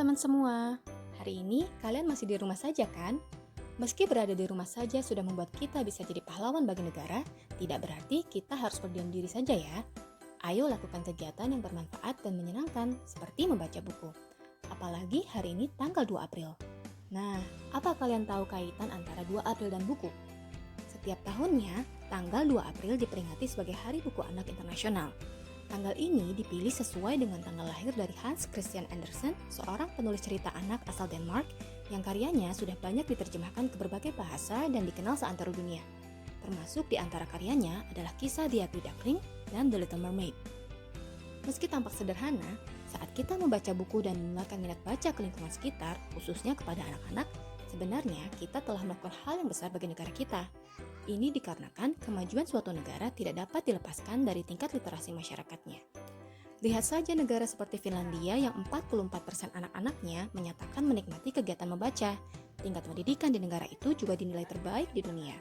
teman-teman semua, hari ini kalian masih di rumah saja kan? Meski berada di rumah saja sudah membuat kita bisa jadi pahlawan bagi negara, tidak berarti kita harus berdiam diri saja ya. Ayo lakukan kegiatan yang bermanfaat dan menyenangkan, seperti membaca buku. Apalagi hari ini tanggal 2 April. Nah, apa kalian tahu kaitan antara 2 April dan buku? Setiap tahunnya, tanggal 2 April diperingati sebagai Hari Buku Anak Internasional. Tanggal ini dipilih sesuai dengan tanggal lahir dari Hans Christian Andersen, seorang penulis cerita anak asal Denmark yang karyanya sudah banyak diterjemahkan ke berbagai bahasa dan dikenal seantero dunia. Termasuk di antara karyanya adalah kisah The Ugly Duckling dan The Little Mermaid. Meski tampak sederhana, saat kita membaca buku dan menularkan minat baca ke lingkungan sekitar, khususnya kepada anak-anak, sebenarnya kita telah melakukan hal yang besar bagi negara kita. Ini dikarenakan kemajuan suatu negara tidak dapat dilepaskan dari tingkat literasi masyarakatnya. Lihat saja negara seperti Finlandia yang 44% anak-anaknya menyatakan menikmati kegiatan membaca. Tingkat pendidikan di negara itu juga dinilai terbaik di dunia.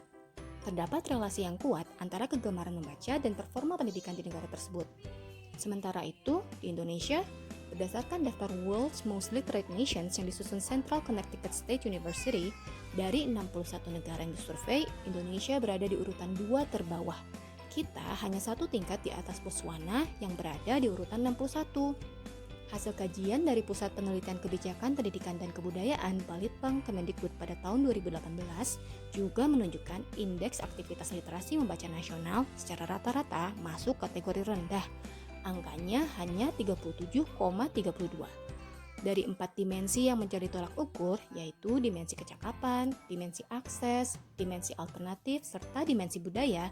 Terdapat relasi yang kuat antara kegemaran membaca dan performa pendidikan di negara tersebut. Sementara itu, di Indonesia, berdasarkan daftar World's Most Literate Nations yang disusun Central Connecticut State University, dari 61 negara yang disurvei, Indonesia berada di urutan 2 terbawah. Kita hanya satu tingkat di atas Botswana yang berada di urutan 61. Hasil kajian dari Pusat Penelitian Kebijakan Pendidikan dan Kebudayaan Balitbang Kemendikbud pada tahun 2018 juga menunjukkan indeks aktivitas literasi membaca nasional secara rata-rata masuk kategori rendah. Angkanya hanya 37,32. Dari 4 dimensi yang menjadi tolak ukur, yaitu dimensi kecakapan, dimensi akses, dimensi alternatif, serta dimensi budaya,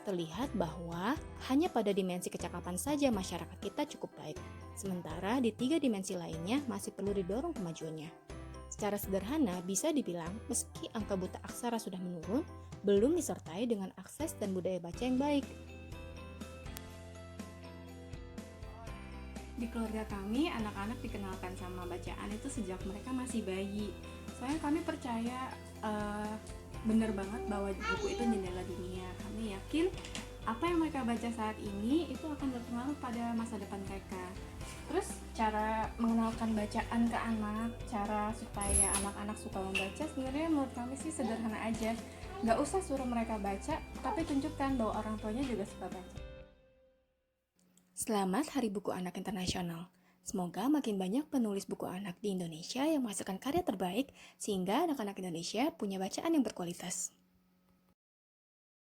terlihat bahwa hanya pada dimensi kecakapan saja masyarakat kita cukup baik. Sementara di 3 dimensi lainnya masih perlu didorong kemajuannya. Secara sederhana bisa dibilang, meski angka buta aksara sudah menurun, belum disertai dengan akses dan budaya baca yang baik. Di keluarga kami, anak-anak dikenalkan sama bacaan itu sejak mereka masih bayi. Soalnya kami percaya benar banget bahwa buku itu jendela dunia. Kami yakin apa yang mereka baca saat ini itu akan berpengaruh pada masa depan mereka. Terus cara mengenalkan bacaan ke anak, cara supaya anak-anak suka membaca sebenarnya menurut kami sih sederhana aja. Nggak usah suruh mereka baca, tapi tunjukkan bahwa orang tuanya juga suka baca. Selamat Hari Buku Anak Internasional. Semoga makin banyak penulis buku anak di Indonesia yang menghasilkan karya terbaik sehingga anak-anak Indonesia punya bacaan yang berkualitas.